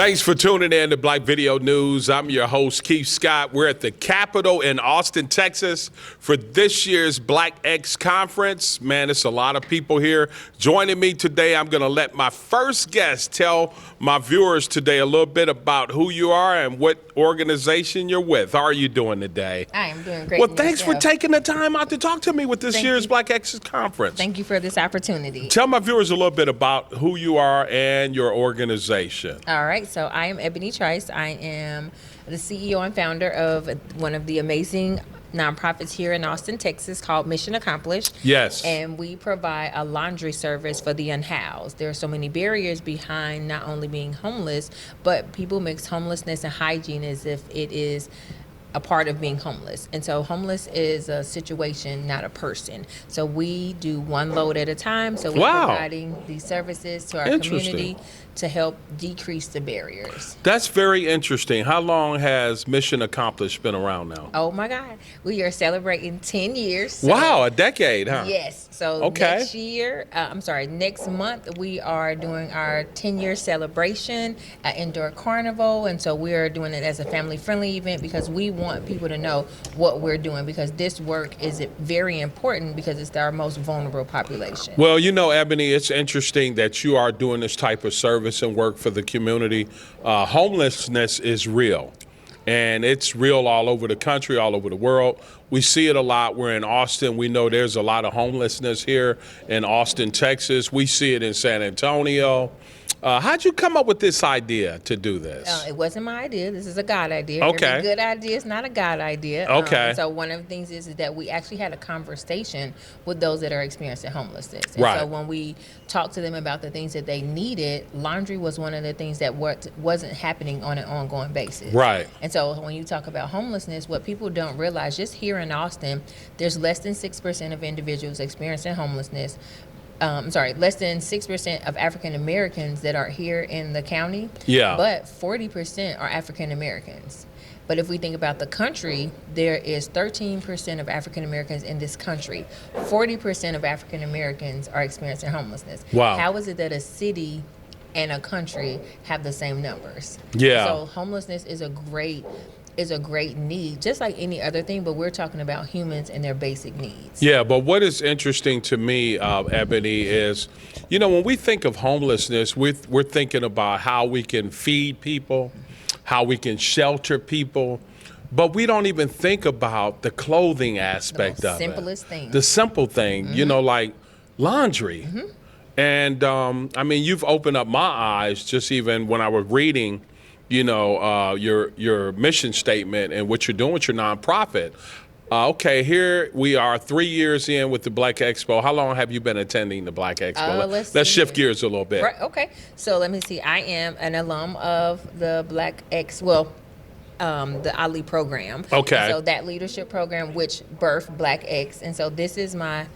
Thanks for tuning in to Black Video News. I'm your host, Keith Scott. We're at the Capitol in Austin, Texas for this year's Black X Conference. Man, it's a lot of people here. Joining me today, I'm going to let my first guest tell my viewers today a little bit about who you are and what organization you're with. How are you doing today? I am doing great. Well, thanks for taking the time out to talk to me with this year's Black X Conference. Thank you for this opportunity. Tell my viewers a little bit about who you are and your organization. All right, so I am Ebony Trice. I am the CEO and founder of one of the amazing nonprofits here in Austin, Texas called Mission Accomplished. Yes. And we provide a laundry service for the unhoused. There are so many barriers behind not only being homeless, but people mix homelessness and hygiene as if it is a part of being homeless. And so homeless is a situation, not a person. So we do one load at a time. So we're providing these services to our community to help decrease the barriers. That's very interesting. How long has Mission Accomplished been around now? Oh my God. We are celebrating 10 years. So wow, a decade, huh? Yes. So next month we are doing our 10-year celebration at Indoor Carnival. And so we are doing it as a family-friendly event because we want people to know what we're doing, because this work is very important because it's our most vulnerable population. Well, you know, Ebony, it's interesting that you are doing this type of service and work for the community. Homelessness is real, and it's real all over the country, all over the world. We see it a lot. We're in Austin. We know there's a lot of homelessness here in Austin, Texas. We see it in San Antonio. How'd you come up with this idea to do this? It wasn't my idea. This is a God idea. Okay. Every good idea is not a God idea. Okay. So one of the things is that we actually had a conversation with those that are experiencing homelessness. And right. So when we talked to them about the things that they needed, laundry was one of the things that wasn't happening on an ongoing basis. Right. And so when you talk about homelessness, what people don't realize, just here in Austin, there's less than 6% of individuals experiencing homelessness. Less than 6% of African Americans that are here in the county. Yeah. But 40% are African Americans. But if we think about the country, there is 13% of African Americans in this country. 40% of African Americans are experiencing homelessness. Wow. How is it that a city and a country have the same numbers? Yeah. So homelessness is a great need, just like any other thing, but we're talking about humans and their basic needs. Yeah, but what is interesting to me, Ebony, is, you know, when we think of homelessness, we're thinking about how we can feed people, how we can shelter people, but we don't even think about the clothing aspect of it. The simplest thing. The simple thing, you know, like laundry. And, I mean, you've opened up my eyes just even when I was reading, you know, your mission statement and what you're doing with your nonprofit. Okay, here we are 3 years in with the Black Expo. How long have you been attending the Black Expo? Let's shift gears a little bit. Right, okay, so let me see. I am an alum of the Black X, the Ali program. Okay. And so that leadership program, which birthed Black X. And so this is my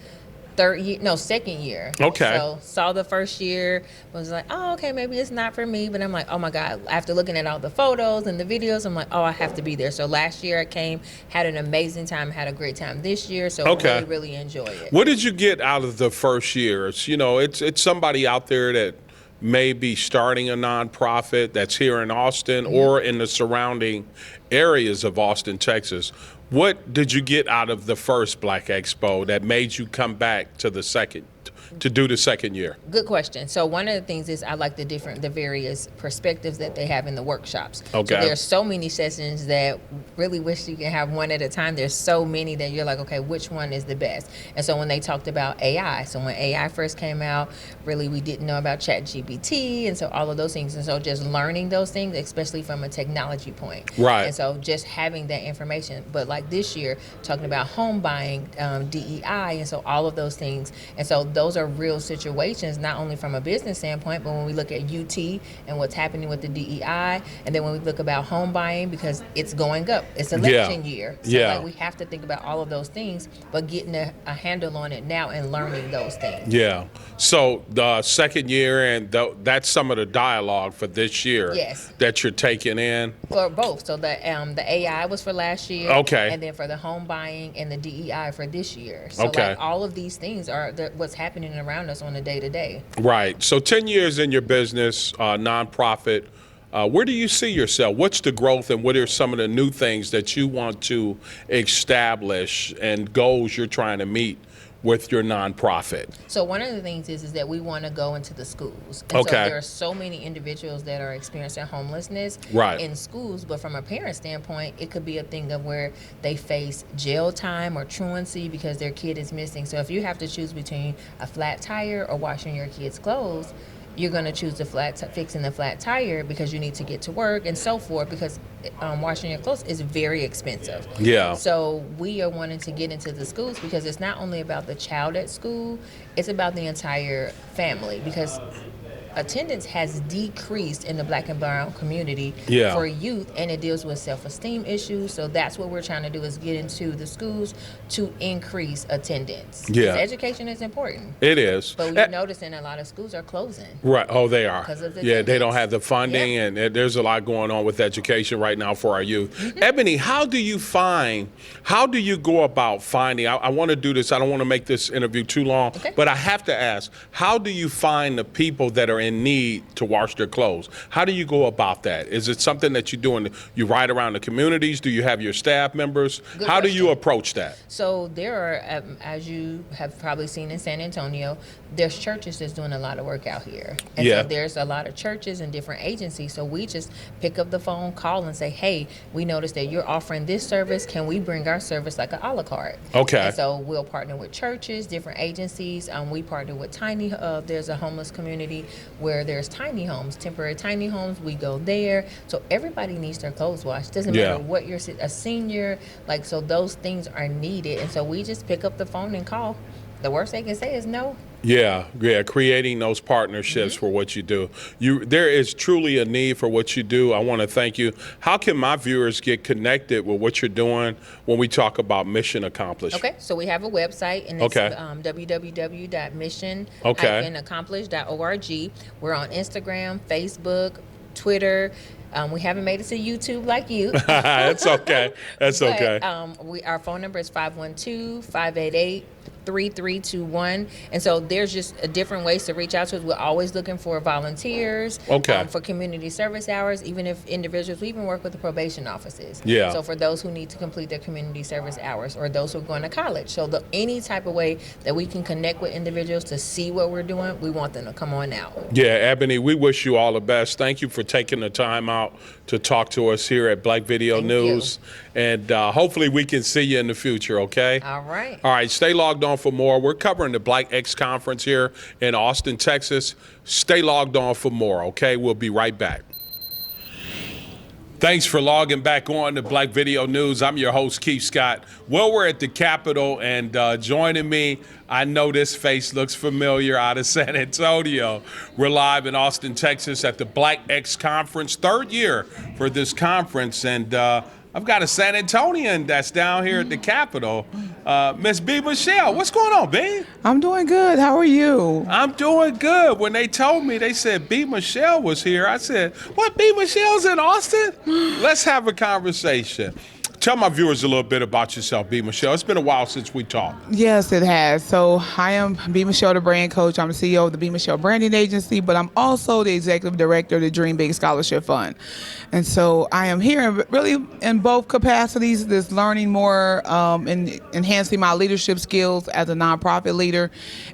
second year. Okay. So saw the first year, was like, oh, okay, maybe it's not for me. But I'm like, oh my God, after looking at all the photos and the videos, I'm like, oh, I have to be there. So last year I came, had an amazing time, had a great time this year. So really, really enjoy it. What did you get out of the first year? It's, you know, it's somebody out there that may be starting a nonprofit that's here in Austin or in the surrounding areas of Austin, Texas. What did you get out of the first Black Expo that made you come back to the second, to do the second year? Good question. So one of the things is I like the various perspectives that they have in the workshops. Okay. So there's so many sessions that really wish you can have one at a time. There's so many that you're like, okay, which one is the best? And so when they talked about AI, so when AI first came out, really we didn't know about ChatGPT, and so all of those things. And so just learning those things, especially from a technology point. Right. And so just having that information. But like this year, talking about home buying, DEI, and so all of those things. And so those are real situations, not only from a business standpoint, but when we look at UT and what's happening with the DEI, and then when we look about home buying, because it's going up, it's election year. So like we have to think about all of those things, but getting a handle on it now and learning those things. Yeah. So the second year, and that's some of the dialogue for this year. Yes. That you're taking in. For both. So the AI was for last year. Okay. And then for the home buying and the DEI for this year. So like all of these things are what's happening around us on a day-to-day. Right. So 10 years in your business, nonprofit, Where do you see yourself? What's the growth, and what are some of the new things that you want to establish and goals you're trying to meet with your nonprofit? So one of the things is that we want to go into the schools. And Okay. So there are so many individuals that are experiencing homelessness Right. in schools, but from a parent standpoint, it could be a thing of where they face jail time or truancy because their kid is missing. So if you have to choose between a flat tire or washing your kid's clothes, you're going to choose the fixing the flat tire because you need to get to work and so forth, because washing your clothes is very expensive. Yeah. So we are wanting to get into the schools because it's not only about the child at school, it's about the entire family, because attendance has decreased in the Black and brown community Yeah. for youth, and it deals with self-esteem issues. So that's what we're trying to do, is get into the schools to increase attendance. Yeah. 'Cause education is important, It is. but we're noticing a lot of schools are closing. Right. Oh, they are. 'Cause of the Yeah, they don't attendance. have the funding, Yeah. and there's a lot going on with education right now for our youth. Mm-hmm. Ebony, how do you go about finding? I want to do this. I don't want to make this interview too long, Okay. but I have to ask: how do you find the people that are in need to wash their clothes? How do you go about that? Is it something that you're doing? You ride around the communities? Do you have your staff members? Good How do you question. approach that? So there are, as you have probably seen in San Antonio, there's churches that's doing a lot of work out here. And Yeah. so there's a lot of churches and different agencies. So we just pick up the phone, call, and say, hey, we noticed that you're offering this service. Can we bring our service like a la carte? Okay. And so we'll partner with churches, different agencies. We partner with there's a homeless community where there's tiny homes, temporary tiny homes. We go there. So everybody needs their clothes washed. Doesn't Yeah. matter what you're, a senior, like, so those things are needed. And so we just pick up the phone and call. The worst they can say is no. Yeah, creating those partnerships for what you do. There is truly a need for what you do. I want to thank you. How can my viewers get connected with what you're doing when we talk about mission accomplished? Okay, so we have a website, and it's Okay. www.mission-accomplished.org. We're on Instagram, Facebook, Twitter. We haven't made it to YouTube like you. That's okay. That's But, okay. Our phone number is 512-588-3321. And so there's just different ways to reach out to us. We're always looking for volunteers, Okay. for community service hours, even if individuals, we even work with the probation offices. Yeah. So for those who need to complete their community service hours, or those who are going to college. So any type of way that we can connect with individuals to see what we're doing, we want them to come on out. Yeah, Ebony, we wish you all the best. Thank you for taking the time out to talk to us here at Black Video Thank News. And hopefully we can see you in the future, okay? All right. All right, stay logged on for more. We're covering the Black X Conference here in Austin, Texas. Stay logged on for more, okay? We'll be right back. Thanks for logging back on to Black Video News. I'm your host, Keith Scott. Well, we're at the Capitol, and joining me, I know this face looks familiar, out of San Antonio. We're live in Austin, Texas at the Black X Conference, third year for this conference, and I've got a San Antonian that's down here at the Capitol, Miss B. Michelle. What's going on, B? I'm doing good. How are you? I'm doing good. When they told me, they said B. Michelle was here, I said, what, B. Michelle's in Austin? Let's have a conversation. Tell my viewers a little bit about yourself, B. Michelle. It's been a while since we talked. Yes, it has. So I am B. Michelle, the brand coach. I'm the CEO of the B. Michelle Branding Agency, but I'm also the executive director of the Dream Big Scholarship Fund. And so I am here really in both capacities, just learning more and enhancing my leadership skills as a nonprofit leader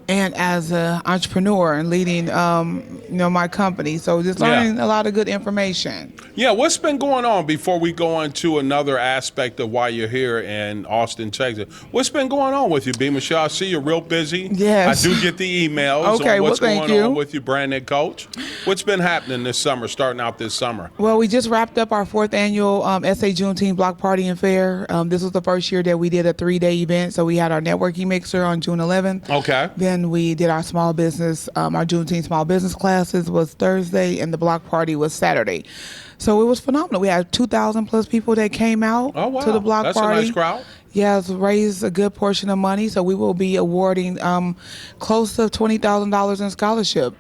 and as an entrepreneur and leading, my company. So just learning a lot of good information. Yeah, what's been going on before we go into another aspect of why you're here in Austin, Texas? What's been going on with you, B. Michelle? I see you're real busy. Yes. I do get the emails Okay, on what's well, thank going you. on with you, branded coach. What's been happening this summer, starting out this summer? Well, we just wrapped up our fourth annual SA Juneteenth Block Party and Fair. This was the first year that we did a 3-day event. So we had our networking mixer on June 11th. Okay. Then we did our small business, our Juneteenth small business classes was Thursday, and the block party was Saturday. So it was phenomenal. We had 2,000 plus people that came out Oh, wow. to the block That's party. a nice crowd. Yes, raised a good portion of money. So we will be awarding close to $20,000 in scholarship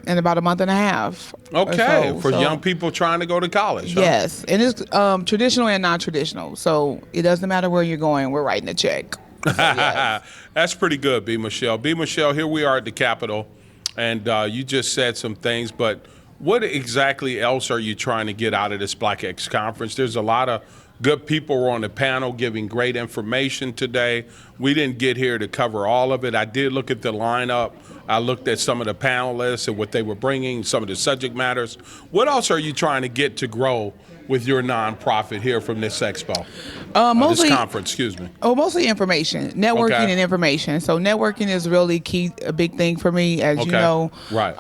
in about a month and a half. Okay, So- for so- young people trying to go to college. Huh? Yes, and it's traditional and non-traditional. So it doesn't matter where you're going. We're writing a check. So, yes. That's pretty good, B. Michelle. B. Michelle, here we are at the Capitol, and you just said some things, but what exactly else are you trying to get out of this Black X conference? There's a lot of good people on the panel giving great information today. We didn't get here to cover all of it. I did look at the lineup. I looked at some of the panelists and what they were bringing, some of the subject matters. What else are you trying to get to grow with your nonprofit here from this expo? Mostly this conference, excuse me. Oh, mostly information, networking Okay. and information. So networking is really key, a big thing for me, as you Okay. know. Right.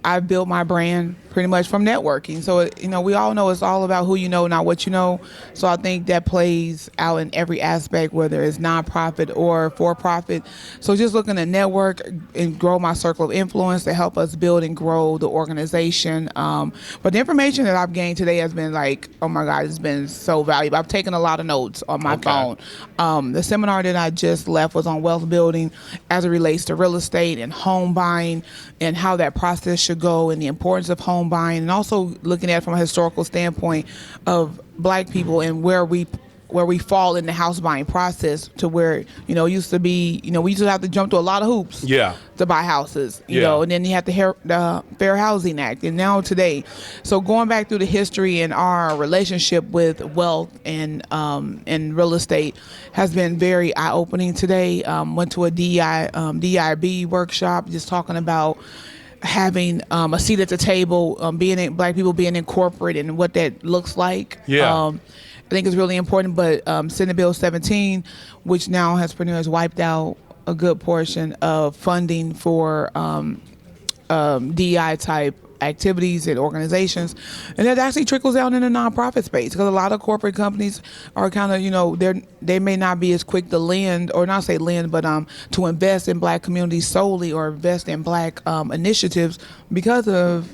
I built my brand pretty much from networking. So, we all know it's all about who you know, not what you know. So I think that plays out in every aspect, whether it's nonprofit or for-profit. So just looking to network and grow my circle of influence to help us build and grow the organization. But the information that I've gained today has been like, oh my God, it's been so valuable. I've taken a lot of notes on my phone. The seminar that I just left was on wealth building as it relates to real estate and home buying and how that process should go and the importance of home buying, and also looking at it from a historical standpoint of Black people and where we fall in the house buying process, to where, it used to be, we used to have to jump through a lot of hoops Yeah. to buy houses, you Yeah. know, and then you have the Fair Housing Act, and now today. So going back through the history and our relationship with wealth and real estate has been very eye-opening today. Went to a DIB workshop just talking about having a seat at the table, Black people being in corporate and what that looks like. Yeah. I think it's really important, but Senate Bill 17, which now has pretty much wiped out a good portion of funding for DI type activities and organizations, and that actually trickles down in the nonprofit space, because a lot of corporate companies are kind of, they may not be as quick to lend, or not say lend, but to invest in Black communities solely, or invest in Black initiatives because of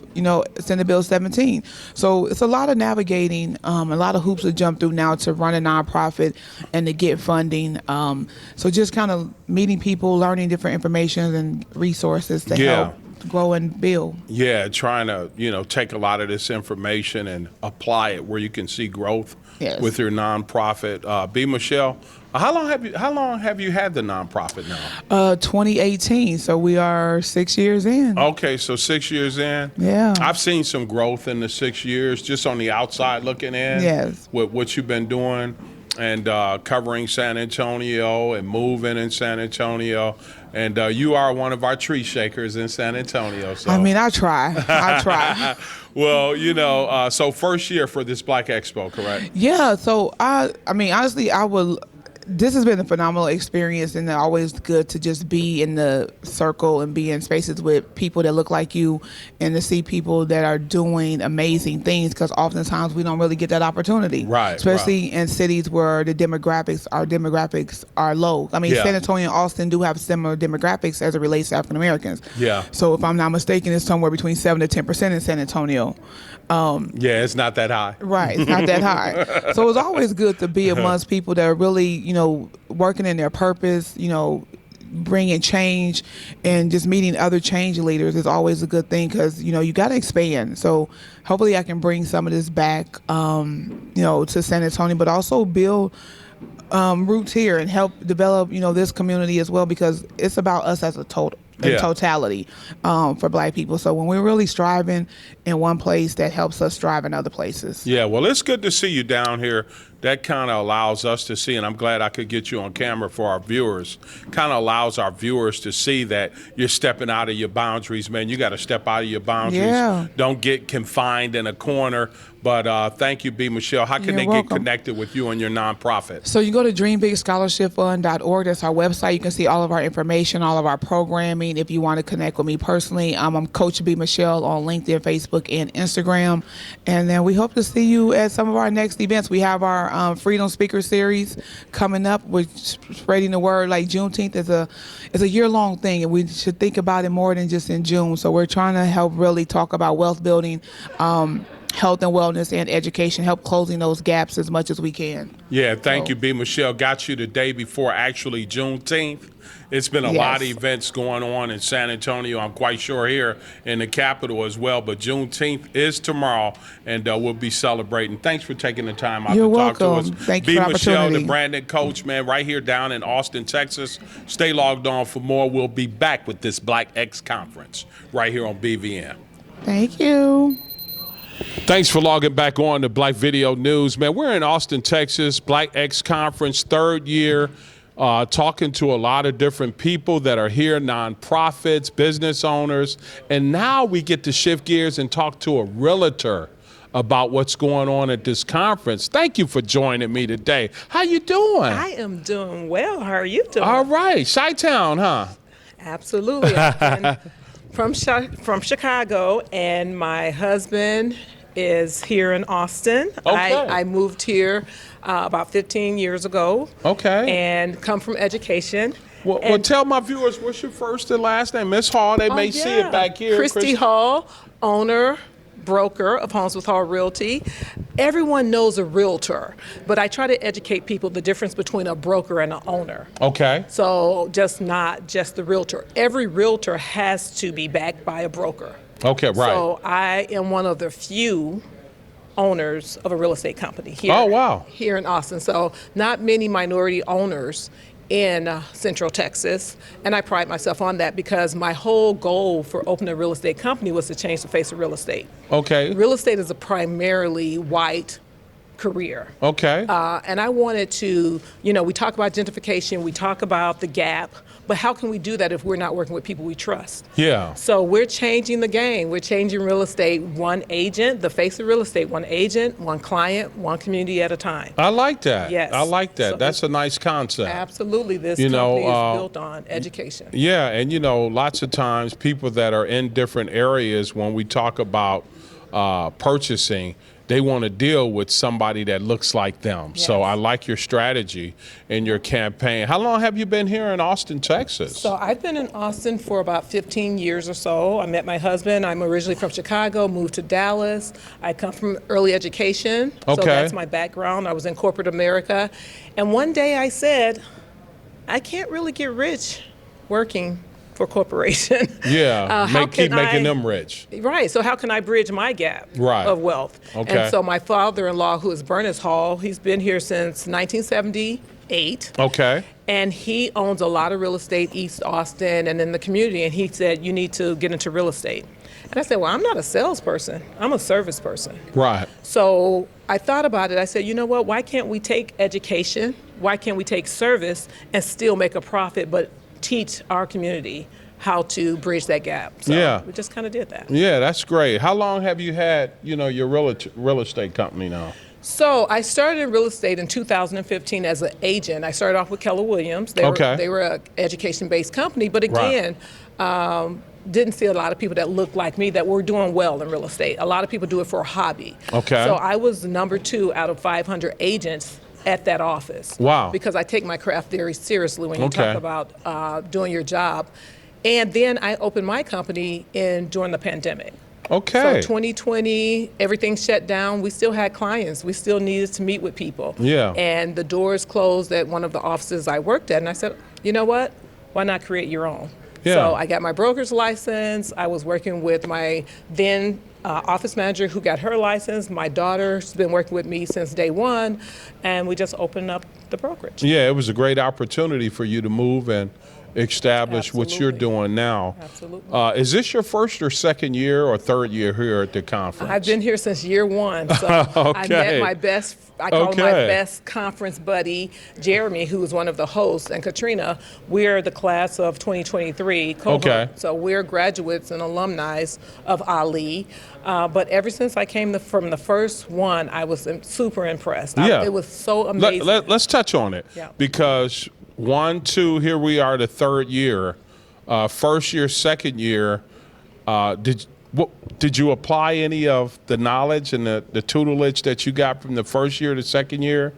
Senate Bill 17. So it's a lot of navigating, a lot of hoops to jump through now to run a nonprofit and to get funding. So just kind of meeting people, learning different information and resources to help grow and build. Yeah, trying to, take a lot of this information and apply it where you can see growth Yes. with your nonprofit. B. Michelle, how long have you had the nonprofit now? 2018, so we are 6 years in. Okay, so 6 years in. Yeah. I've seen some growth in the 6 years, just on the outside looking in. Yes. With what you've been doing and covering San Antonio and moving in San Antonio. And you are one of our tree shakers in San Antonio. So. I try. Well, so first year for this Black Expo, correct? Yeah, so honestly, this has been a phenomenal experience, and always good to just be in the circle and be in spaces with people that look like you, and to see people that are doing amazing things, because oftentimes we don't really get that opportunity. Right. Especially in cities where our demographics are low. Yeah. San Antonio and Austin do have similar demographics as it relates to African Americans. Yeah. So if I'm not mistaken, it's somewhere between 7 to 10% in San Antonio. Yeah, it's not that high. Right, it's not that high. So it's always good to be amongst people that are really, working in their purpose, bringing change, and just meeting other change leaders is always a good thing, because, you got to expand. So hopefully I can bring some of this back, to San Antonio, but also build roots here and help develop, this community as well, because it's about us as a totality for Black people. So when we're really striving in one place, that helps us strive in other places. Yeah, well, it's good to see you down here. That kind of allows us to see, and I'm glad I could get you on camera for our viewers, kind of allows our viewers to see that you're stepping out of your boundaries, man. You got to step out of your boundaries. Yeah. Don't get confined in a corner. But thank you, B. Michelle. How can You're they welcome. get connected with you and your nonprofit? So you go to dreambigscholarshipfund.org. That's our website. You can see all of our information, all of our programming. If you want to connect with me personally, I'm Coach B. Michelle on LinkedIn, Facebook, and Instagram. And then we hope to see you at some of our next events. We have our Freedom Speaker Series coming up. We're spreading the word. Like Juneteenth is a year-long thing, and we should think about it more than just in June. So we're trying to help really talk about wealth building, health and wellness, and education, help closing those gaps as much as we can. Yeah, thank you, B. Michelle. Got you the day before actually Juneteenth. It's been a Yes. lot of events going on in San Antonio. I'm quite sure here in the capital as well. But Juneteenth is tomorrow, and we'll be celebrating. Thanks for taking the time out You're to talk to us. welcome. Thank you B. for the Michelle, the opportunity. branded coach, man, right here down in Austin, Texas. Stay logged on for more. We'll be back with this Black X Conference right here on BVN. Thank you. Thanks for logging back on to Black Video News. Man, we're in Austin, Texas, Black X Conference, third year, talking to a lot of different people that are here, nonprofits, business owners. And now we get to shift gears and talk to a realtor about what's going on at this conference. Thank you for joining me today. How you doing? I am doing well. How are you doing? All right. Chi-Town, huh? Absolutely. I've been from Chicago, and my husband is here in Austin. Okay. I moved here about 15 years ago. Okay. And come from education. Well, tell my viewers, what's your first and last name? Miss Hall, they may see it back here. Christy Hall, owner, broker of Homes with Hall Realty. Everyone knows a realtor, but I try to educate people the difference between a broker and an owner. Okay. So not just the realtor. Every realtor has to be backed by a broker. Okay, right. So I am one of the few owners of a real estate company here. Oh, wow. Here in Austin. So not many minority owners in Central Texas, and I pride myself on that because my whole goal for opening a real estate company was to change the face of real estate. Okay. Real estate is a primarily white career. Okay. And I wanted to, we talk about gentrification, we talk about the gap, but how can we do that if we're not working with people we trust? Yeah. So we're changing the game. We're changing real estate one agent, the face of real estate, one agent, one client, one community at a time. I like that. Yes. I like that. So That's a nice concept. Absolutely. This You know, company is built on education. Yeah, and lots of times people that are in different areas, when we talk about purchasing, they want to deal with somebody that looks like them. Yes. So I like your strategy and your campaign. How long have you been here in Austin, Texas? So I've been in Austin for about 15 years or so. I met my husband. I'm originally from Chicago, moved to Dallas. I come from early education. Okay. So that's my background. I was in corporate America. And one day I said, I can't really get rich working for a corporation. Yeah, keep making I- them rich. Right. So how can I bridge my gap Right. of wealth? Okay. And so my father-in-law, who is Bernice Hall, he's been here since 1978. Okay. And he owns a lot of real estate, East Austin and in the community. And he said, you need to get into real estate. And I said, well, I'm not a salesperson. I'm a service person. Right. So I thought about it. I said, you know what? Why can't we take education? Why can't we take service and still make a profit, but teach our community how to bridge that gap? So Yeah. we just kind of did that. Yeah, that's great. How long have you had, your real estate company now? So I started in real estate in 2015 as an agent. I started off with Keller Williams. Okay. They were an education-based company, but Right. again, didn't see a lot of people that looked like me that were doing well in real estate. A lot of people do it for a hobby. Okay. So I was number 2 out of 500 agents at that office. Wow. Because I take my craft very seriously when you Okay. talk about doing your job. And then I opened my company during the pandemic. Okay. So 2020, everything shut down. We still had clients. We still needed to meet with people. Yeah. And the doors closed at one of the offices I worked at. And I said, you know what? Why not create your own? Yeah. So I got my broker's license. I was working with my then office manager who got her license. My daughter's been working with me since day one. And we just opened up the brokerage. Yeah, it was a great opportunity for you to move and establish what you're Absolutely. doing now. Absolutely. Is this your first or second year or third year here at the conference? I've been here since year one. So I Okay. met my best, I call him my Okay. best conference buddy, Jeremy, who was one of the hosts, and Katrina. We're the class of 2023 cohort. Okay. So we're graduates and alumni of Ali. But ever since I came from the first one, I was super impressed. Yeah. It was so amazing. Let's touch on it. Yeah. Because 1, 2, here we are the third year. First year, second year, did you apply any of the knowledge and the tutelage that you got from the first year to second year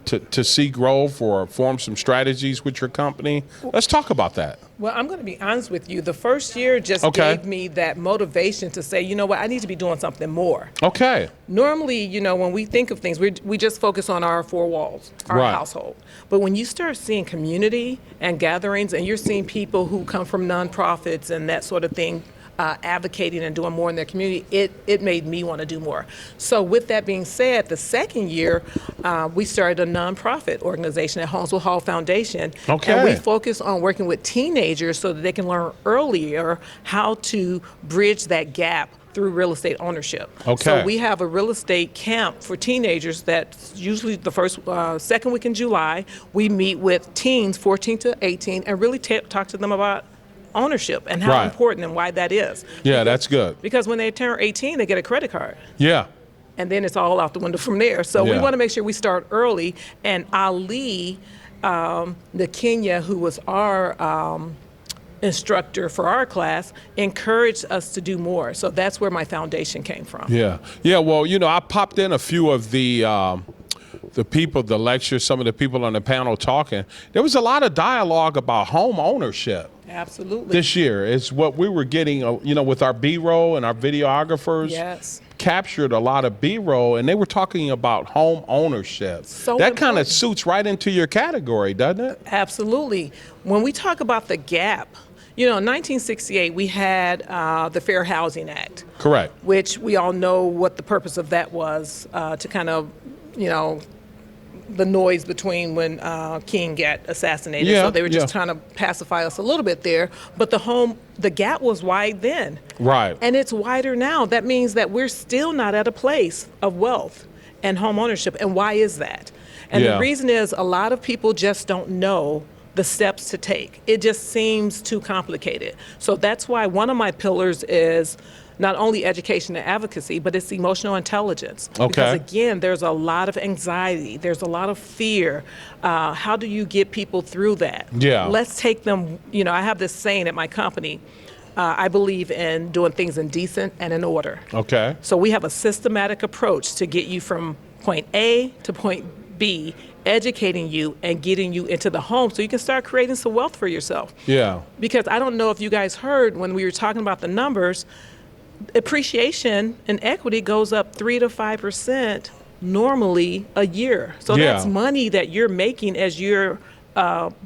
to see growth or form some strategies with your company? Let's talk about that. Well, I'm going to be honest with you. The first year just Okay. gave me that motivation to say, you know what, I need to be doing something more. Okay. Normally, when we think of things, we just focus on our four walls, our Right. household. But when you start seeing community and gatherings, and you're seeing people who come from nonprofits and that sort of thing, advocating and doing more in their community, it made me want to do more. So with that being said, the second year, we started a nonprofit organization at Holmesville Hall Foundation. Okay. And we focus on working with teenagers so that they can learn earlier how to bridge that gap through real estate ownership. Okay. So we have a real estate camp for teenagers that's usually the second week in July. We meet with teens 14 to 18 and really talk to them about ownership and how Right. important and why that is. Yeah, that's good. Because when they turn 18, they get a credit card. Yeah. And then it's all out the window from there. So we Yeah. want to make sure we start early. And Ali Nakenya, who was our instructor for our class, encouraged us to do more. So that's where my foundation came from. Yeah. Yeah. Well, I popped in a few of the people, the lectures, some of the people on the panel talking. There was a lot of dialogue about home ownership Absolutely. this year. It's what we were getting, with our B-roll and our videographers. Yes. Captured a lot of B-roll, and they were talking about home ownership. So that kind of important. suits right into your category, doesn't it? Absolutely. When we talk about the gap, in 1968, we had the Fair Housing Act, Correct. which we all know what the purpose of that was, to kind of, the noise between when King got assassinated. Yeah, So they were just yeah. trying to pacify us a little bit there. But the gap was wide then. Right. And it's wider now. That means that we're still not at a place of wealth and home ownership. And why is that? And Yeah. the reason is a lot of people just don't know the steps to take. It just seems too complicated. So that's why one of my pillars is not only education and advocacy, but it's emotional intelligence. Okay. Because again, there's a lot of anxiety. There's a lot of fear. How do you get people through that? Yeah. Let's take them, I have this saying at my company, I believe in doing things in decent and in order. Okay. So we have a systematic approach to get you from point A to point B, educating you and getting you into the home so you can start creating some wealth for yourself. Yeah. Because I don't know if you guys heard when we were talking about the numbers, appreciation and equity goes up 3 to 5% normally a year. So Yeah. that's money that you're making as you're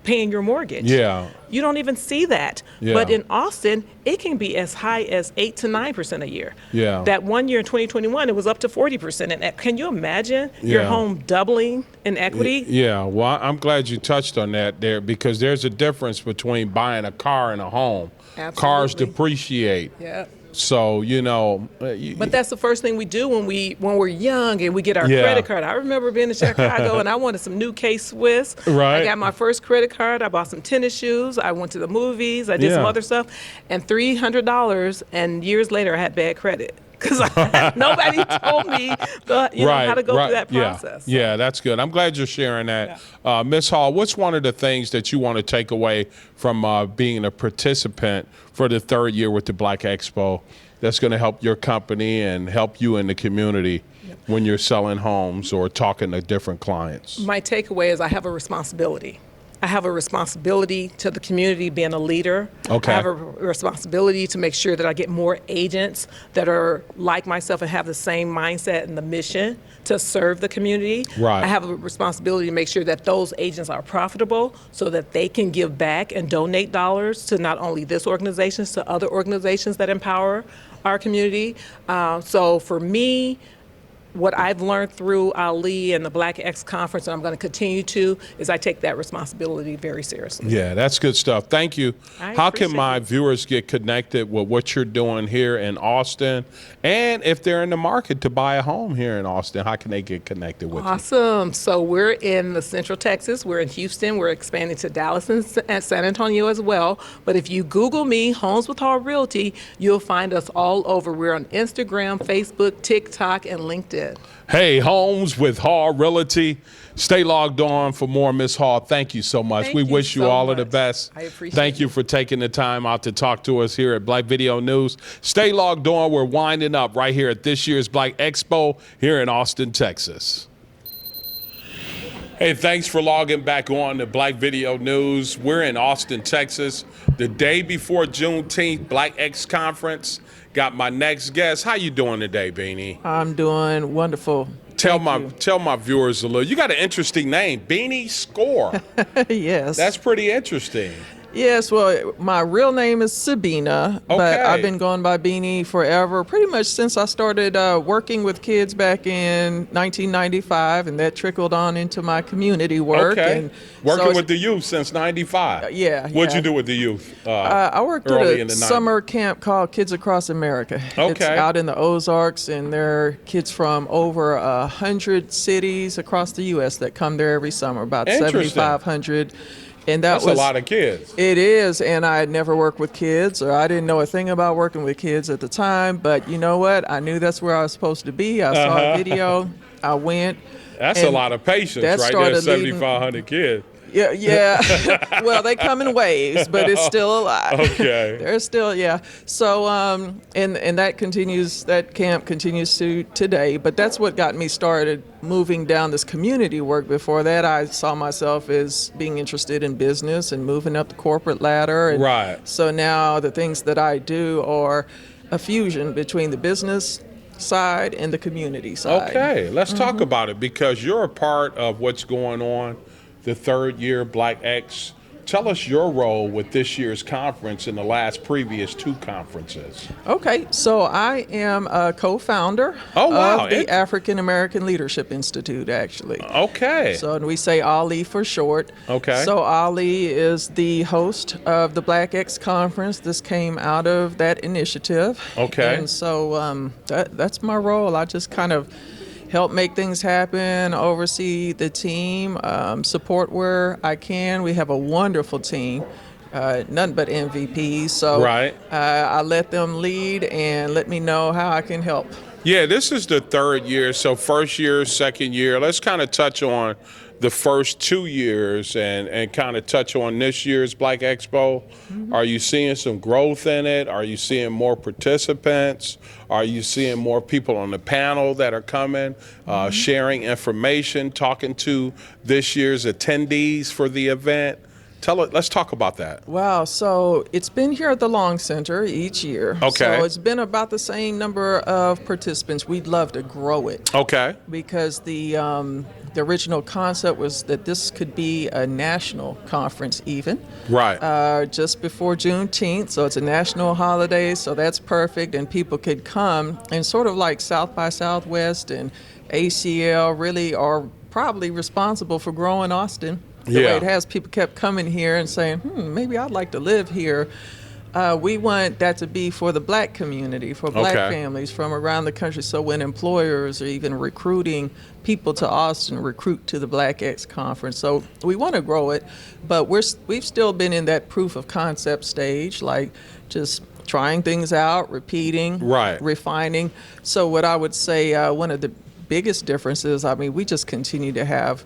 paying your mortgage. Yeah. You don't even see that. Yeah. But in Austin, it can be as high as 8 to 9% a year. Yeah. That one year in 2021, it was up to 40%. And can you imagine your Yeah. home doubling in equity? Yeah, well, I'm glad you touched on that there because there's a difference between buying a car and a home. Cars Absolutely. depreciate. Yeah. So, But that's the first thing we do when we're young and we get our Yeah. credit card. I remember being in Chicago and I wanted some new K-Swiss. Right. I got my first credit card. I bought some tennis shoes. I went to the movies. I did some Yeah. other stuff. And $300, and years later I had bad credit. Because nobody told me how to go through that process. Yeah, that's good. I'm glad you're sharing that. Ms. Hall, what's one of the things that you want to take away from being a participant for the third year with the Black Expo that's going to help your company and help you in the community when you're selling homes or talking to different clients? My takeaway is I have a responsibility. I have a responsibility to the community being a leader. Okay. I have a responsibility to make sure that I get more agents that are like myself and have the same mindset and the mission to serve the community. Right. I have a responsibility to make sure that those agents are profitable so that they can give back and donate dollars to not only this organization, to other organizations that empower our community. So for me, what I've learned through Ali and the Black X Conference, and I'm going to continue to, is I take that responsibility very seriously. Yeah, that's good stuff. Thank you. I How can appreciate my it. viewers get connected with what you're doing here in Austin? And if they're in the market to buy a home here in Austin, how can they get connected with you? Awesome. So we're in the Central Texas. We're in Houston. We're expanding to Dallas and San Antonio as well. But if you Google me, Homes with Hall Realty, you'll find us all over. We're on Instagram, Facebook, TikTok, and LinkedIn. Hey, Homes with Hall Realty. Stay logged on for more, Miss Hall. Thank you so much. Thank We you wish you so all of the much. best. I appreciate Thank you it. for taking the time out to talk to us here at Black Video News. Stay logged on. We're winding up right here at this year's Black Expo here in Austin, Texas. Hey, thanks for logging back on to Black Video News. We're in Austin, Texas, the day before Juneteenth Black X Conference. Got my next guest. How you doing today, Beanie? I'm doing wonderful. Tell my viewers a little. You got an interesting name, Beanie Score. Yes. That's pretty interesting. Yes, well, my real name is Sabina, but Okay. I've been going by Beanie forever, pretty much since I started working with kids back in 1995, and that trickled on into my community work. Okay. And Working so with the youth since '95. yeah, What'd yeah. you do with the youth? I worked early at in a the 90s? summer camp called Kids Across America. It's Okay. out in the Ozarks, and there are kids from over 100 cities across the U.S. that come there every summer, about Interesting. 7,500. And That's a lot of kids. It is, and I had never worked with kids, or I didn't know a thing about working with kids at the time. But you know what? I knew that's where I was supposed to be. I saw a video. I went. That's a and lot of patience that right there, started leading- 7,500 kids. Yeah, yeah. Well, they come in waves, but it's still alive. Okay. They're still, yeah. So, and that continues. That camp continues to today. But that's what got me started moving down this community work. Before that, I saw myself as being interested in business and moving up the corporate ladder. And Right. So now the things that I do are a fusion between the business side and the community side. Okay, let's talk about it because you're a part of what's going on, the third year Black X. Tell us your role with this year's conference and the previous two conferences. Okay, so I am a co-founder Oh, wow. of the African American Leadership Institute, actually. Okay. So, and we say Ali for short. Okay. So Ali is the host of the Black X Conference. This came out of that initiative. Okay. And so that's my role. I just kind of help make things happen, oversee the team, support where I can. We have a wonderful team, none but MVPs. So Right. I let them lead and let me know how I can help. Yeah, this is the third year. So first year, second year. Let's kind of touch on the first 2 years and kind of touch on this year's Black Expo. Are you seeing some growth in it? Are you seeing more participants? Are you seeing more people on the panel that are coming, sharing information, talking to this year's attendees for the event? Let's talk about that. Wow, so it's been here at the Long Center each year. Okay. So it's been about the same number of participants. We'd love to grow it Okay. because the original concept was that this could be a national conference even. Right. Just before Juneteenth, so it's a national holiday, so that's perfect, and people could come and sort of like South by Southwest and ACL really are probably responsible for growing Austin. The Yeah. way it has, people kept coming here and saying, maybe I'd like to live here. We want that to be for the black community, for black Okay. families from around the country. So when employers are even recruiting people to Austin, recruit to the Black X Conference. So we want to grow it, but we've still been in that proof of concept stage, like just trying things out, repeating, Right. refining. So what I would say, one of the biggest differences, I mean, we just continue to have,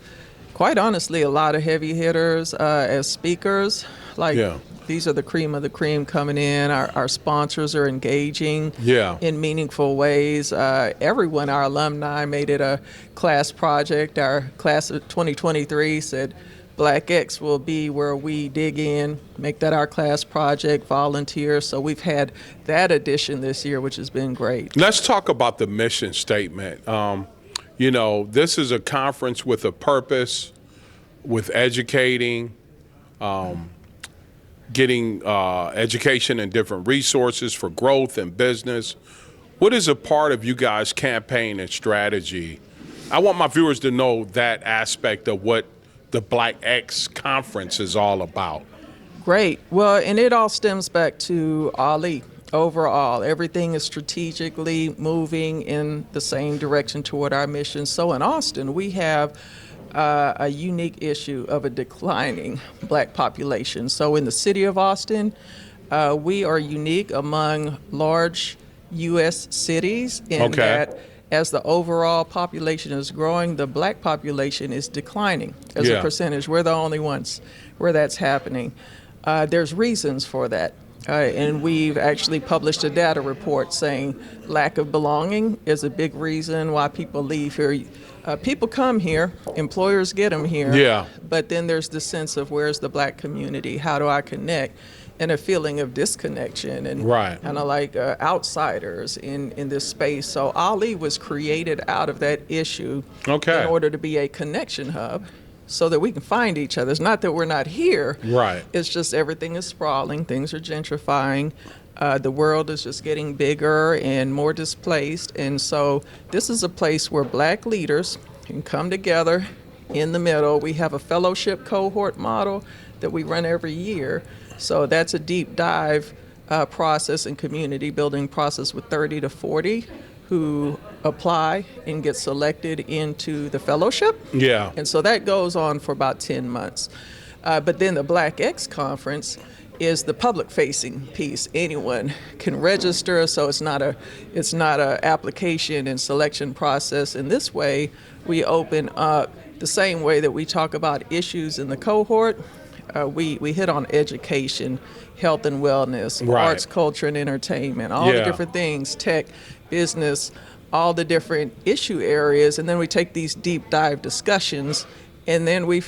quite honestly, a lot of heavy hitters as speakers. Like, Yeah. these are the cream of the cream coming in. Our sponsors are engaging Yeah. in meaningful ways. Everyone, our alumni, made it a class project. Our class of 2023 said, Black X will be where we dig in, make that our class project, volunteer. So we've had that addition this year, which has been great. Let's talk about the mission statement. This is a conference with a purpose, with educating, getting education and different resources for growth and business. What is a part of you guys' campaign and strategy? I want my viewers to know that aspect of what the Black X Conference is all about. Great. Well, and it all stems back to Ali. Overall, everything is strategically moving in the same direction toward our mission. So in Austin, we have a unique issue of a declining black population. So in the city of Austin, we are unique among large U.S. cities in that as the overall population is growing, the black population is declining as a percentage. We're the only ones where that's happening. There's reasons for that. And we've actually published a data report saying lack of belonging is a big reason why people leave here. People come here, employers get them here, Yeah. but then there's the sense of where's the black community, how do I connect, and a feeling of disconnection and Right. kind of like outsiders in this space. So Ali was created out of that issue Okay. in order to be a connection hub so that we can find each other. It's not that we're not here. Right. It's just everything is sprawling, things are gentrifying. The world is just getting bigger and more displaced. And so this is a place where Black leaders can come together in the middle. We have a fellowship cohort model that we run every year. So that's a deep dive process and community building process with 30 to 40 who apply and get selected into the fellowship. Yeah. And so that goes on for about 10 months. But then the Black X Conference is the public-facing piece. Anyone can register, so it's not a application and selection process. In this way, we open up the same way that we talk about issues in the cohort. We hit on education, health and wellness, Right. arts, culture, and entertainment, all the Yeah. different things, tech, business, all the different issue areas, and then we take these deep dive discussions, and then we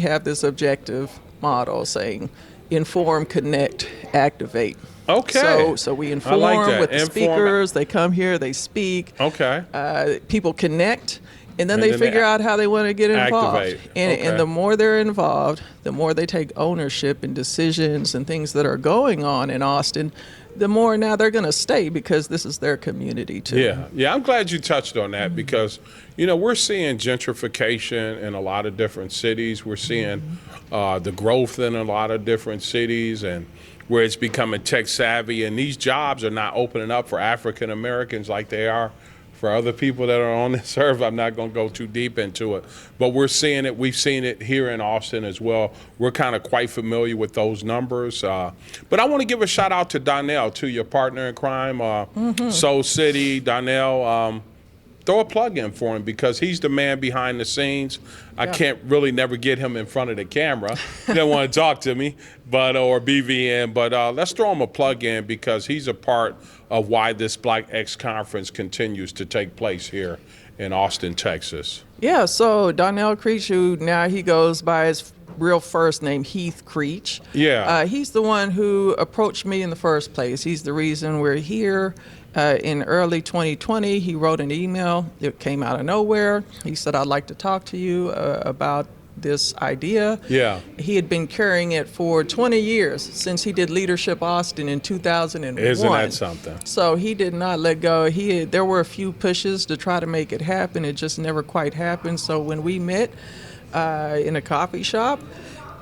have this objective model saying inform, connect, activate. Okay. So we I inform like that. with the Inform- speakers, they come here, they speak, Okay. people connect, and then And they then they figure out how they want to get involved. activate. And, Okay. and the more they're involved, the more they take ownership in decisions and things that are going on in Austin, the more now they're going to stay because this is their community too. Yeah, I'm glad you touched on that because, we're seeing gentrification in a lot of different cities. We're seeing the growth in a lot of different cities and where it's becoming tech savvy. And these jobs are not opening up for African Americans like they are for other people that are on this earth. I'm not going to go too deep into it, but we're seeing it. We've seen it here in Austin as well. We're kind of quite familiar with those numbers. But I want to give a shout out to Donnell, to your partner in crime, Soul City. Donnell, throw a plug in for him because he's the man behind the scenes. I can't really never get him in front of the camera. He doesn't want to talk to me, or BVN. But let's throw him a plug in because he's a part of why this Black X Conference continues to take place here in Austin, Texas. Yeah, so Donnell Creech, who now he goes by his real first name, Heath Creech. Yeah. He's the one who approached me in the first place. He's the reason we're here. In early 2020, he wrote an email. It came out of nowhere. He said, I'd like to talk to you about this idea. Yeah. He had been carrying it for 20 years since he did Leadership Austin in 2001. Isn't that something? So he did not let go. There were a few pushes to try to make it happen. It just never quite happened. So when we met in a coffee shop,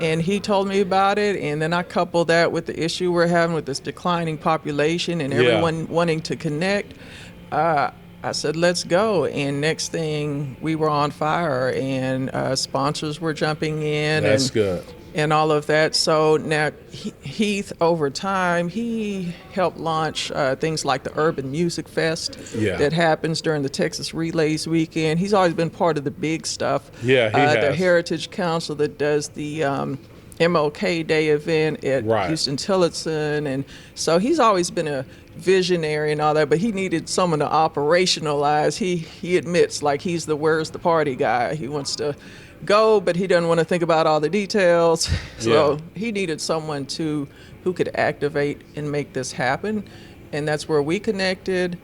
and he told me about it, and then I coupled that with the issue we're having with this declining population and everyone wanting to connect. I said, let's go. And next thing, we were on fire, and sponsors were jumping in. That's and, good. And all of that. So now Heath, over time, he helped launch things like the Urban Music Fest that happens during the Texas Relays Weekend. He's always been part of the big stuff. Yeah, he The has. Heritage Council that does the MLK Day event at Houston Tillotson. And so he's always been a visionary and all that, but he needed someone to operationalize. He admits, like, he's the where's the party guy. He wants to go, but he doesn't want to think about all the details. So he needed someone who could activate and make this happen. And that's where we connected.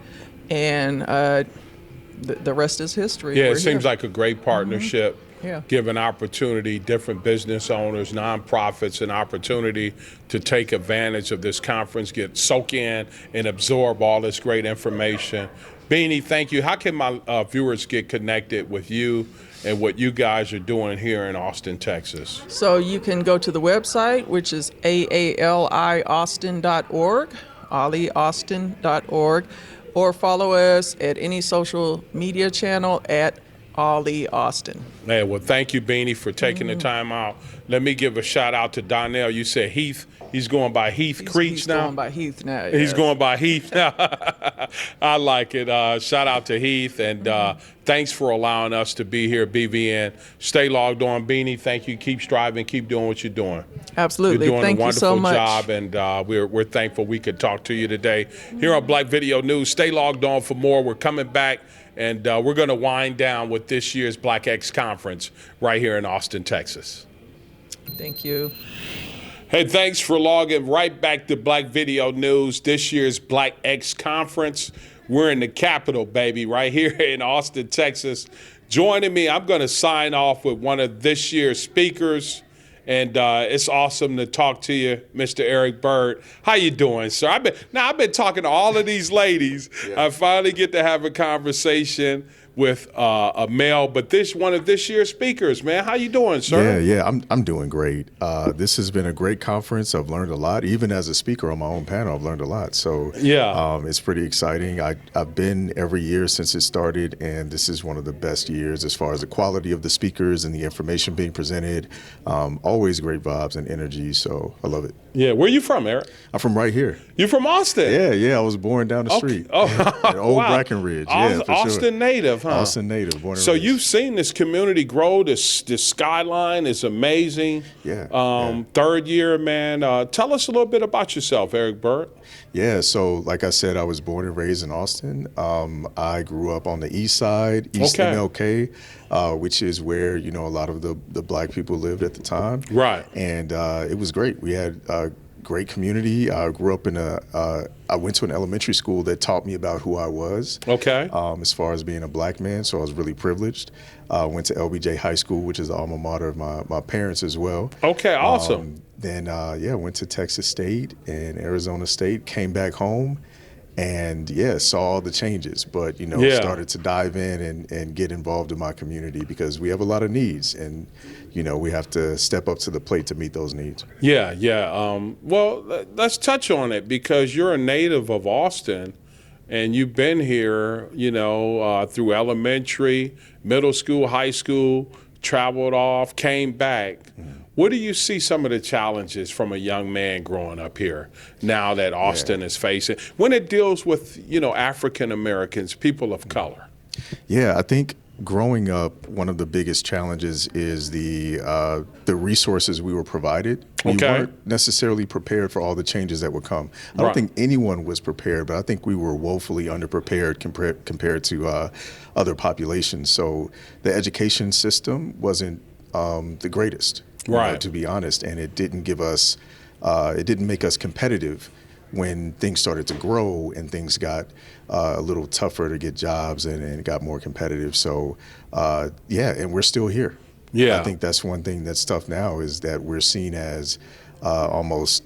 And the rest is history. Yeah, We're it seems here. like a great partnership. Yeah. Give an opportunity, different business owners, nonprofits, an opportunity to take advantage of this conference, soak in and absorb all this great information. Beanie, thank you. How can my viewers get connected with you and what you guys are doing here in Austin, Texas? So you can go to the website, which is aaliaustin.org, aliaustin.org, or follow us at any social media channel at Ali Austin. Hey, well, thank you, Beanie, for taking the time out. Let me give a shout out to Donnell. You said Heath. He's going by Heath Creech He's now. going by Heath now. He's yes. going by Heath now. I like it. Shout out to Heath, and thanks for allowing us to be here, BVN. Stay logged on, Beanie. Thank you. Keep striving. Keep doing what you're doing. Absolutely. You're doing Thank a you so wonderful much. job, and we're thankful we could talk to you today here on Black Video News. Stay logged on for more. We're coming back, and we're going to wind down with this year's Black X Conference right here in Austin, Texas. Thank you. Hey, thanks for logging right back to Black Video News. This year's Black X Conference. We're in the capital, baby, right here in Austin, Texas. Joining me, I'm going to sign off with one of this year's speakers. And it's awesome to talk to you, Mr. Eric Byrd. How you doing, sir? I've been talking to all of these ladies. Yeah. I finally get to have a conversation with a male, but one of this year's speakers, man. How you doing, sir? Yeah, I'm doing great. This has been a great conference. I've learned a lot. Even as a speaker on my own panel, I've learned a lot. So yeah, it's pretty exciting. I've been every year since it started, and this is one of the best years as far as the quality of the speakers and the information being presented. Always great vibes and energy, so I love it. Yeah, where you from, Eric? I'm from right here. You from Austin? Yeah. I was born down the street. Oh, in Old wow. Brackenridge. Yeah, for Austin sure. native, huh? Austin native, born and So raised. you've seen this community grow. This skyline is amazing. Yeah. Third year, man. Tell us a little bit about yourself, Eric Byrd. Yeah, so like I said, I was born and raised in Austin. I grew up on the east side, East MLK, which is where, a lot of the black people lived at the time. Right. And it was great. We had a great community. I grew up I went to an elementary school that taught me about who I was. Okay. As far as being a black man, so I was really privileged. Went to LBJ High School, which is the alma mater of my parents as well. Okay, awesome. Then, went to Texas State and Arizona State, came back home, and, saw all the changes. But, started to dive in and get involved in my community because we have a lot of needs. And, we have to step up to the plate to meet those needs. Yeah. Well, let's touch on it because you're a native of Austin. And you've been here, through elementary, middle school, high school, traveled off, came back. Mm-hmm. What do you see some of the challenges from a young man growing up here now that Austin is facing when it deals with, African Americans, people of color? Yeah, I think growing up, one of the biggest challenges is the resources we were provided. We weren't necessarily prepared for all the changes that would come. I don't think anyone was prepared, but I think we were woefully underprepared compared to other populations. So the education system wasn't the greatest, to be honest, and it didn't give us, it didn't make us competitive when things started to grow and things got a little tougher to get jobs and got more competitive. So, and we're still here. Yeah. I think that's one thing that's tough now is that we're seen as almost,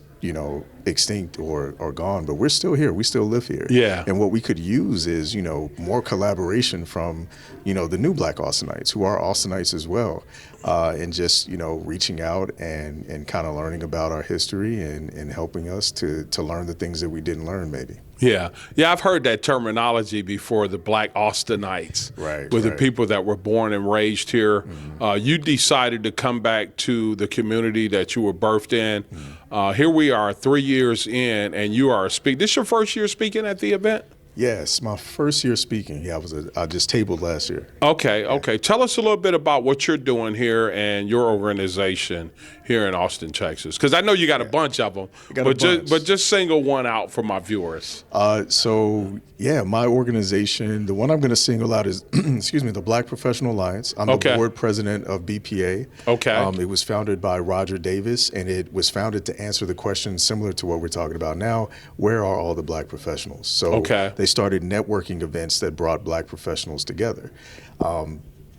extinct or gone, but we're still here. We still live here. Yeah. And what we could use is, more collaboration from, the new Black Austinites who are Austinites as well. And just, reaching out and kind of learning about our history and helping us to learn the things that we didn't learn maybe. Yeah, I've heard that terminology before, the Black Austinites, with the people that were born and raised here. Mm-hmm. You decided to come back to the community that you were birthed in. Mm-hmm. Here we are 3 years in, and you are speaking. This your first year speaking at the event? Yes, my first year speaking. Yeah, I just tabled last year. Okay. Tell us a little bit about what you're doing here and your organization here in Austin, Texas. Because I know you got a bunch of them, but just single one out for my viewers. My organization, the one I'm going to single out is, the Black Professional Alliance. I'm the board president of BPA. Okay. It was founded by Roger Davis, and it was founded to answer the question similar to what we're talking about now: where are all the Black professionals? So they started networking events that brought Black professionals together.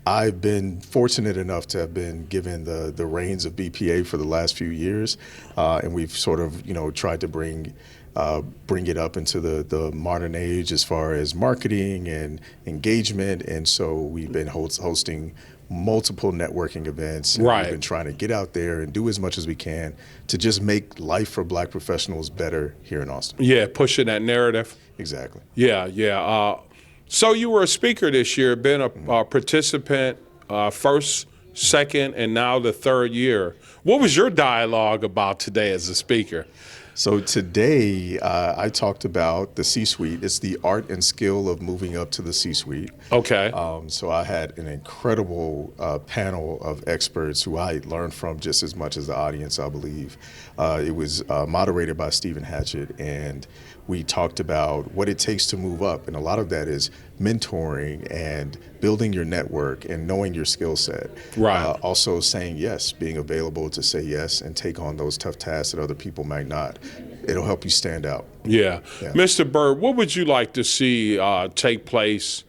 I've been fortunate enough to have been given the reins of BPA for the last few years, and we've sort of tried to bring it up into the modern age as far as marketing and engagement, and so we've been hosting multiple networking events. And we've been trying to get out there and do as much as we can to just make life for Black professionals better here in Austin. Yeah, pushing that narrative. Exactly. Yeah. So you were a speaker this year, been a participant first, second, and now the third year. What was your dialogue about today as a speaker? So today I talked about the C-suite. It's the art and skill of moving up to the C-suite. Okay. So I had an incredible panel of experts who I learned from just as much as the audience, I believe. It was moderated by Stephen Hatchett, and we talked about what it takes to move up. And a lot of that is mentoring and building your network and knowing your skill set. Right. Also saying yes, being available to say yes and take on those tough tasks that other people might not. It'll help you stand out. Yeah. Mr. Byrd, what would you like to see take place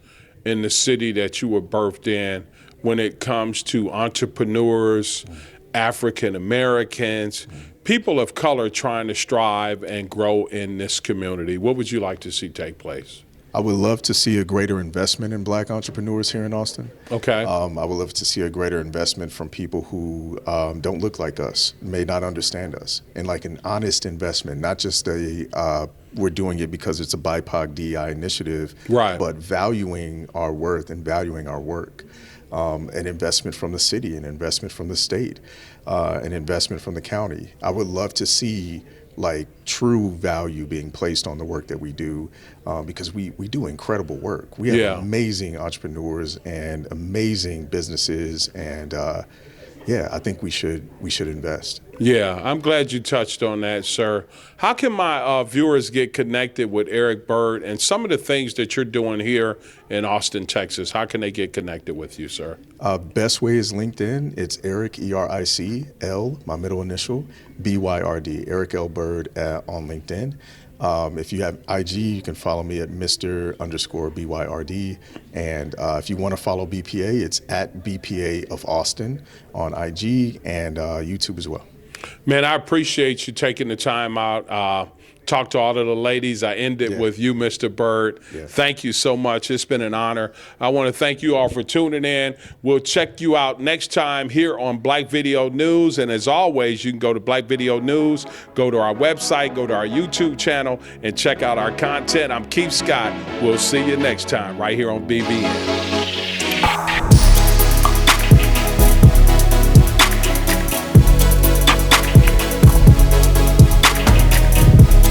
in the city that you were birthed in when it comes to entrepreneurs, African Americans, people of color trying to strive and grow in this community? What would you like to see take place? I would love to see a greater investment in black entrepreneurs here in Austin. Okay. I would love to see a greater investment from people who don't look like us, may not understand us, and like an honest investment, not just we're doing it because it's a BIPOC DEI initiative, right, but valuing our worth and valuing our work. An investment from the city, an investment from the state, an investment from the county. I would love to see like true value being placed on the work that we do, because we do incredible work. We have amazing entrepreneurs and amazing businesses, and I think we should invest. Yeah, I'm glad you touched on that, sir. How can my viewers get connected with Eric Byrd and some of the things that you're doing here in Austin, Texas? How can they get connected with you, sir? Best way is LinkedIn. It's Eric, E-R-I-C-L, my middle initial, B-Y-R-D, Eric L. Byrd on LinkedIn. If you have IG, you can follow me at Mr_BYRD. And if you want to follow BPA, it's at BPA of Austin on IG and YouTube as well. Man, I appreciate you taking the time out. Talk to all of the ladies. I ended with you, Mr. Byrd. Thank you so much. It's been an honor. I want to thank you all for tuning in. We'll check you out next time here on Black Video News. And as always, you can go to Black Video News, go to our website, go to our YouTube channel, and check out our content. I'm Keith Scott. We'll see you next time right here on BVN.